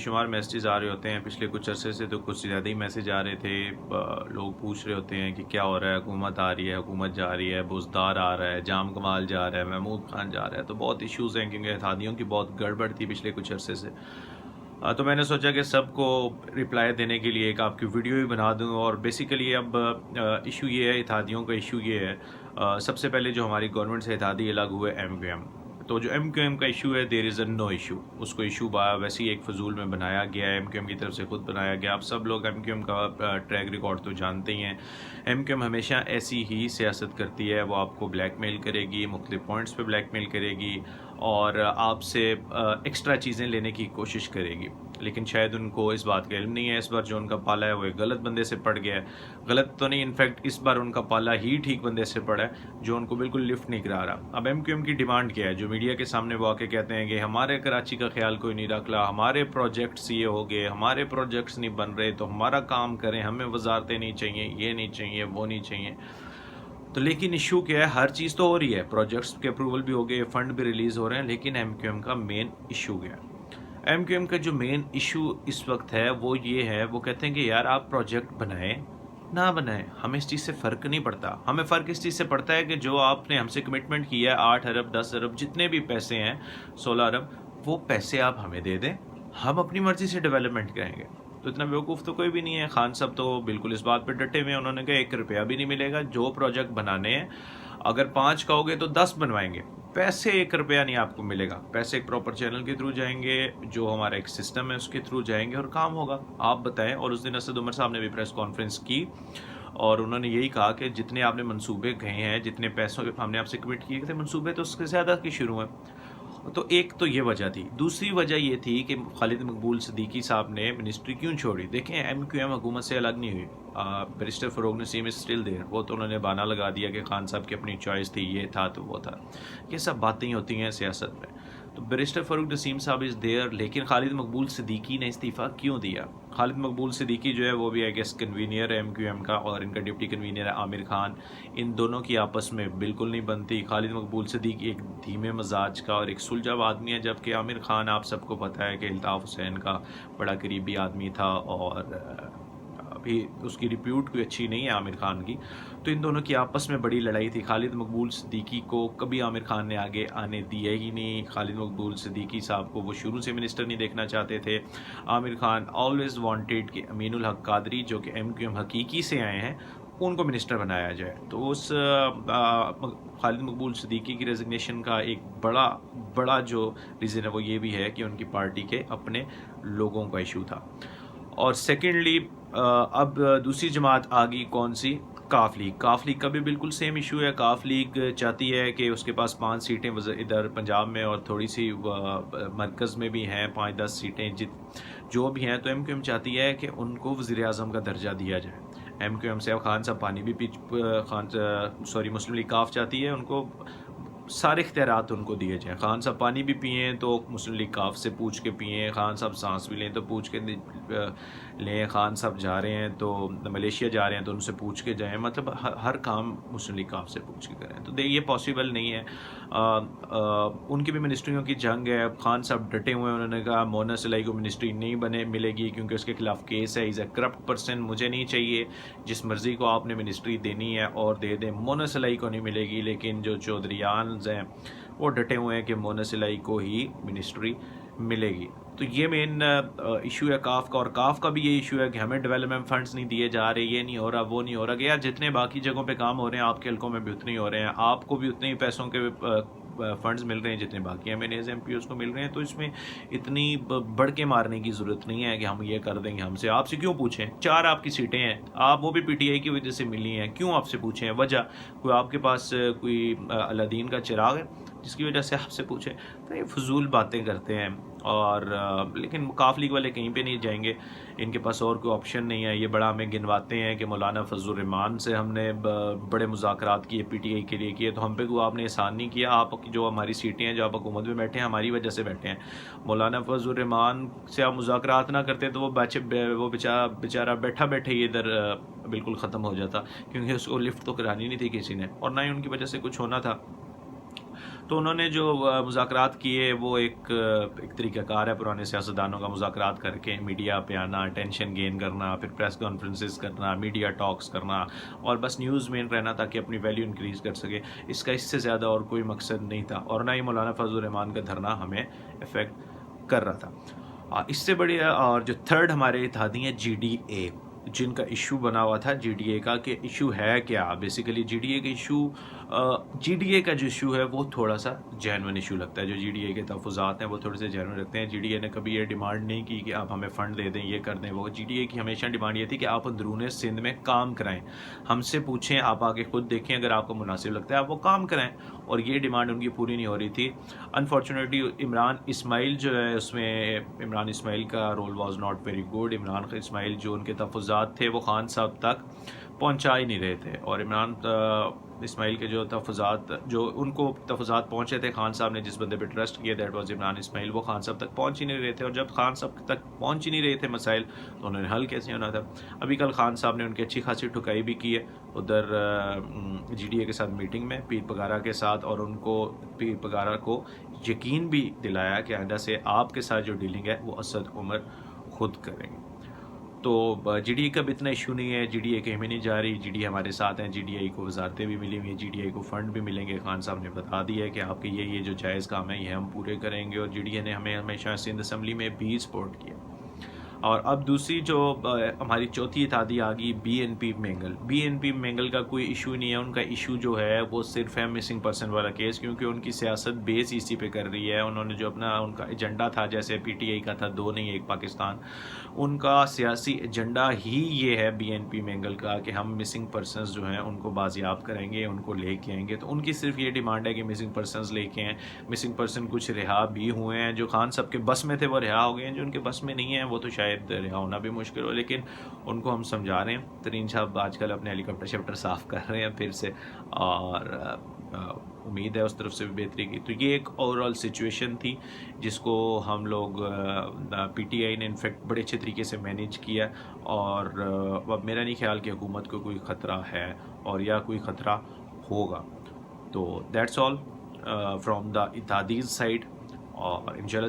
شمار میسیجز آ رہے ہوتے ہیں، پچھلے کچھ عرصے سے تو کچھ زیادہ ہی میسیج آ رہے تھے. لوگ پوچھ رہے ہوتے ہیں کہ کیا ہو رہا ہے، حکومت آ رہی ہے، حکومت جا رہی ہے، بزدار آ رہا ہے، جام کمال جا رہا ہے، محمود خان جا رہا ہے. تو بہت ایشوز ہیں کیونکہ اتحادیوں کی بہت گڑبڑ تھی پچھلے کچھ عرصے سے. تو میں نے سوچا کہ سب کو رپلائی دینے کے لیے ایک آپ کی ویڈیو ہی بنا دوں. اور بیسیکلی اب ایشو یہ ہے، اتحادیوں کا ایشو یہ ہے. سب سے پہلے جو ہماری گورنمنٹ سے اتحادی الگ ہوئے ایم کیو ایم، تو جو ایم کیو ایم کا ایشو ہے دیر از اے نو ایشو. اس کو ایشو ویسے ہی ایک فضول میں بنایا گیا ہے، ایم کیو ایم کی طرف سے خود بنایا گیا. آپ سب لوگ ایم کیو ایم کا ٹریک ریکارڈ تو جانتے ہی ہیں. ایم کیو ایم ہمیشہ ایسی ہی سیاست کرتی ہے، وہ آپ کو بلیک میل کرے گی، مختلف پوائنٹس پہ بلیک میل کرے گی اور آپ سے ایکسٹرا چیزیں لینے کی کوشش کرے گی. لیکن شاید ان کو اس بات کا علم نہیں ہے. اس بار جو ان کا پالا ہے وہ ایک غلط بندے سے پڑ گیا ہے. غلط تو نہیں، انفیکٹ اس بار ان کا پالا ہی ٹھیک بندے سے پڑا ہے جو ان کو بالکل لفٹ نہیں کرا رہا. اب ایم کیو ایم کی ڈیمانڈ کیا ہے؟ جو میڈیا کے سامنے وہ آ کے کہتے ہیں کہ ہمارے کراچی کا خیال کوئی نہیں رکھ رہا، ہمارے پروجیکٹس یہ ہو گئے، ہمارے پروجیکٹس نہیں بن رہے تو ہمارا کام کریں، ہمیں وزارتیں نہیں چاہیے، یہ نہیں چاہیے، وہ نہیں چاہیے. تو لیکن ایشو کیا ہے؟ ہر چیز تو ہو رہی ہے، پروجیکٹس کے اپروول بھی ہو گئے، فنڈ بھی ریلیز ہو رہے ہیں، لیکن ایم کیو ایم کا مین ایشو کیا ہے؟ ایم کیو ایم کا جو مین ایشو اس وقت ہے وہ یہ ہے، وہ کہتے ہیں کہ یار آپ پروجیکٹ بنائیں نہ بنائیں، ہمیں اس چیز سے فرق نہیں پڑتا. ہمیں فرق اس چیز سے پڑتا ہے کہ جو آپ نے ہم سے کمٹمنٹ کیا ہے 8 ارب 10 ارب جتنے بھی پیسے ہیں 16 ارب، وہ پیسے آپ ہمیں دے دیں، ہم اپنی مرضی سے ڈیولپمنٹ کریں گے. تو اتنا بیوقوف تو کوئی بھی نہیں ہے. خان صاحب تو بالکل اس بات پہ ڈٹے ہوئے ہیں، انہوں نے کہا 1 روپیہ بھی نہیں ملے گا. جو پروجیکٹ بنانے ہیں اگر 5 کہو گے تو 10 بنوائیں گے، پیسے 1 روپیہ نہیں آپ کو ملے گا. پیسے ایک پراپر چینل کے تھرو جائیں گے، جو ہمارا ایک سسٹم ہے اس کے تھرو جائیں گے اور کام ہوگا. آپ بتائیں. اور اس دن اسد عمر صاحب نے بھی پریس کانفرنس کی اور انہوں نے یہی کہا کہ جتنے آپ نے منصوبے کہے ہیں، جتنے پیسوں ہم نے آپ سے کمٹ کیے تھے منصوبے، تو اس سے زیادہ کی شروع ہیں. تو ایک تو یہ وجہ تھی. دوسری وجہ یہ تھی کہ خالد مقبول صدیقی صاحب نے منسٹری کیوں چھوڑی؟ دیکھیں ایم کیو ایم حکومت سے الگ نہیں ہوئی. بیرسٹر فروغ نسیم از اسٹل دیر. وہ تو انہوں نے بہانہ لگا دیا کہ خان صاحب کی اپنی چوائس تھی، یہ تھا تو وہ تھا. یہ سب باتیں ہوتی ہیں سیاست میں. تو بیرسٹر فروغ نسیم صاحب از دیر، لیکن خالد مقبول صدیقی نے استعفیٰ کیوں دیا؟ خالد مقبول صدیقی جو ہے وہ بھی آئی گیس کنوینئر ہے ایم کیو ایم کا، اور ان کا ڈپٹی کنوینئر ہے عامر خان. ان دونوں کی آپس میں بالکل نہیں بنتی. خالد مقبول صدیقی ایک دھیمے مزاج کا اور ایک سلجھا آدمی ہے، جبکہ عامر خان آپ سب کو پتہ ہے کہ الطاف حسین کا بڑا قریبی آدمی تھا اور ابھی اس کی ریپیوٹ کوئی اچھی نہیں ہے عامر خان کی. تو ان دونوں کی آپس میں بڑی لڑائی تھی. خالد مقبول صدیقی کو کبھی عامر خان نے آگے آنے دیا ہی نہیں. خالد مقبول صدیقی صاحب کو وہ شروع سے منسٹر نہیں دیکھنا چاہتے تھے. عامر خان آلویز وانٹیڈ کہ امین الحق قادری جو کہ ایم کیو ایم حقیقی سے آئے ہیں ان کو منسٹر بنایا جائے. تو اس خالد مقبول صدیقی کی ریزگنیشن کا ایک بڑا جو ریزن ہے وہ یہ بھی ہے کہ ان کی پارٹی کے اپنے لوگوں کا ایشو تھا. اور سیکنڈلی اب دوسری جماعت آ گئی کون سی؟ کاف لیگ. کاف لیگ کا بھی بالکل سیم ایشو ہے. کاف لیگ چاہتی ہے کہ اس کے پاس 5 سیٹیں ادھر پنجاب میں اور تھوڑی سی مرکز میں بھی ہیں 5-10 سیٹیں جو بھی ہیں. تو ایم کیو ایم چاہتی ہے کہ ان کو وزیر اعظم کا درجہ دیا جائے. ایم کیو ایم سے اب خان صاحب پانی بھی مسلم لیگ کاف چاہتی ہے ان کو سارے اختیارات ان کو دیے جائیں. خان صاحب پانی بھی پئیں تو مسلم لیگ کاف سے پوچھ کے پئیں، خان صاحب سانس بھی لیں تو پوچھ کے لیں، خان صاحب جا رہے ہیں تو ملیشیا جا رہے ہیں تو ان سے پوچھ کے جائیں. مطلب ہر کام مسلم لیگ کاف سے پوچھ کے کریں. تو یہ پاسبل نہیں ہے. ان کی بھی منسٹریوں کی جنگ ہے. خان صاحب ڈٹے ہوئے ہیں، انہوں نے کہا مونا سلائی کو منسٹری نہیں ملے گی کیونکہ اس کے خلاف کیس ہے. از اے کرپٹ پرسن، مجھے نہیں چاہیے. جس مرضی کو آپ نے منسٹری دینی ہے اور دے دیں. مونا سلائی کو نہیں ملے گی. لیکن جو چودھریانز ہیں وہ ڈٹے ہوئے ہیں کہ مونا سلائی کو ہی منسٹری ملے گی. تو یہ مین ایشو ہے کاف کا. اور کاف کا بھی یہ ایشو ہے کہ ہمیں ڈیولپمنٹ فنڈز نہیں دیے جا رہے، یہ نہیں ہو رہا، وہ نہیں ہو رہا. کہ یار جتنے باقی جگہوں پہ کام ہو رہے ہیں آپ کے حلقوں میں بھی اتنے ہی ہو رہے ہیں، آپ کو بھی اتنے ہی پیسوں کے فنڈز مل رہے ہیں جتنے باقی M N As M P As کو مل رہے ہیں. تو اس میں اتنی بڑھ کے مارنے کی ضرورت نہیں ہے کہ ہم یہ کر دیں گے. ہم سے آپ سے کیوں پوچھیں؟ 4 آپ کی سیٹیں ہیں، آپ وہ بھی پی ٹی آئی کی وجہ سے ملی ہیں، کیوں آپ سے پوچھیں؟ وجہ کوئی آپ کے پاس کوئی اللہ دین کا چراغ ہے جس کی وجہ سے آپ سے پوچھیں؟ تو یہ فضول باتیں کرتے ہیں. اور لیکن کاف لیگ والے کہیں پہ نہیں جائیں گے، ان کے پاس اور کوئی آپشن نہیں ہے. یہ بڑا ہمیں گنواتے ہیں کہ مولانا فضل الرحمان سے ہم نے بڑے مذاکرات کیے پی ٹی آئی کے لیے کیے. تو ہم پہ کوئی آپ نے احسان نہیں کیا. آپ جو ہماری سیٹیں ہیں جو آپ حکومت میں بیٹھے ہیں ہماری وجہ سے بیٹھے ہیں. مولانا فضل الرحمان سے آپ مذاکرات نہ کرتے تو وہ بیچارہ بیٹھے ہی ادھر بالکل ختم ہو جاتا، کیونکہ اس کو لفٹ تو کرانی نہیں تھی کسی نے اور نہ ہی ان کی وجہ سے کچھ ہونا تھا. تو انہوں نے جو مذاکرات کیے وہ ایک طریقہ کار ہے پرانے سیاستدانوں کا، مذاکرات کر کے میڈیا پہ آنا، اٹینشن گین کرنا، پھر پریس کانفرنسز کرنا، میڈیا ٹاکس کرنا، اور بس نیوز میں رہنا تاکہ اپنی ویلیو انکریز کر سکے. اس کا اس سے زیادہ اور کوئی مقصد نہیں تھا، اور نہ ہی مولانا فضل الرحمان کا دھرنا ہمیں افیکٹ کر رہا تھا. اس سے بڑی اور جو تھرڈ ہمارے اتحادی ہیں جی ڈی اے، جن کا ایشو بنا ہوا تھا جی ڈی اے کا، کہ ایشو ہے کیا بیسیکلی. جی ڈی اے کا ایشو کا جو ایشو ہے وہ تھوڑا سا جینون ایشو لگتا ہے. جو جی ڈی اے کے تحفظات ہیں وہ تھوڑے سے جینون رکھتے ہیں. جی ڈی اے نے کبھی یہ ڈیمانڈ نہیں کی کہ آپ ہمیں فنڈ دے دیں، یہ کر دیں وہ. جی ڈی اے کی ہمیشہ ڈیمانڈ یہ تھی کہ آپ اندرون سندھ میں کام کرائیں، ہم سے پوچھیں، آپ آگے خود دیکھیں، اگر آپ کو مناسب لگتا ہے آپ وہ کام کرائیں. اور یہ ڈیمانڈ ان کی پوری نہیں ہو رہی تھی. انفارچونیٹلی عمران اسماعیل جو ہے، اس میں عمران اسماعیل کا role was not very good. Imran Ismail جو ان کے تحفظات تھے وہ خان صاحب تک پہنچا ہی نہیں رہے تھے، اور عمران اسماعیل کے جو تحفظات، جو ان کو تحفظات پہنچے تھے، خان صاحب نے جس بندے پہ ٹرسٹ کیا دیٹ واز عمران اسماعیل، وہ خان صاحب تک پہنچ ہی نہیں رہے تھے. اور جب خان صاحب تک پہنچ ہی نہیں رہے تھے مسائل، تو انہوں نے حل کیسے ہونا تھا. ابھی کل خان صاحب نے ان کی اچھی خاصی ٹھکائی بھی کی ہے ادھر جی ڈی اے کے ساتھ میٹنگ میں پیر پگارا کے ساتھ، اور ان کو پیر پگارا کو یقین بھی دلایا کہ آئندہ سے آپ کے ساتھ جو ڈیلنگ ہے وہ اسد عمر خود کریں گے. تو جی ڈی اے کا بھی اتنا ایشو نہیں ہے. جی ڈی اے کی ہمیں نہیں جا رہی، جی ڈی اے ہمارے ساتھ ہیں. جی ڈی اے کو وزارتیں بھی ملی ہوئی ہیں، جی ڈی اے کو فنڈ بھی ملیں گے. خان صاحب نے بتا دیا ہے کہ آپ کے یہ جو جائز کام ہے یہ ہم پورے کریں گے. اور جی ڈی اے نے ہمیں ہمیشہ سندھ اسمبلی میں بھی سپورٹ کیا. اور اب دوسری جو ہماری چوتھی اتحادی آ گئی B N P Mengal. B N P Mengal کا کوئی ایشو نہیں ہے. ان کا ایشو جو ہے وہ صرف ہے مسنگ پرسن والا کیس، کیونکہ ان کی سیاست بیس اسی پہ کر رہی ہے. انہوں نے جو اپنا ان کا ایجنڈا تھا، جیسے پی ٹی آئی کا تھا 2 نہیں 1 پاکستان، ان کا سیاسی ایجنڈا ہی یہ ہے بی این پی مینگل کا کہ ہم مسنگ پرسنز جو ہیں ان کو بازیاب کریں گے، ان کو لے کے آئیں گے. تو ان کی صرف یہ ڈیمانڈ ہے کہ مسنگ پرسنز لے کے آئیں. مسنگ پرسن کچھ رہا بھی ہوئے ہیں، جو خان صاحب کے بس میں تھے وہ رہا ہو گئے ہیں، جو ان کے بس میں نہیں ہیں وہ تو شاید رہا ہونا بھی مشکل ہو. لیکن ان کو ہم سمجھا رہے ہیں. ترین صاحب آج کل اپنے ہیلی کاپٹر شیپٹر صاف کر رہے ہیں پھر سے، اور امید ہے اس طرف سے بھی بہتری کی. تو یہ ایک اوور آل سچویشن تھی جس کو ہم لوگ پی ٹی آئی نے انفیکٹ بڑے اچھے طریقے سے مینیج کیا. اور اب میرا نہیں خیال کہ حکومت کو کوئی خطرہ ہے اور یا کوئی خطرہ ہوگا. تو دیٹس آل فرام دا اتحادیز سائڈ، اور انشاءاللہ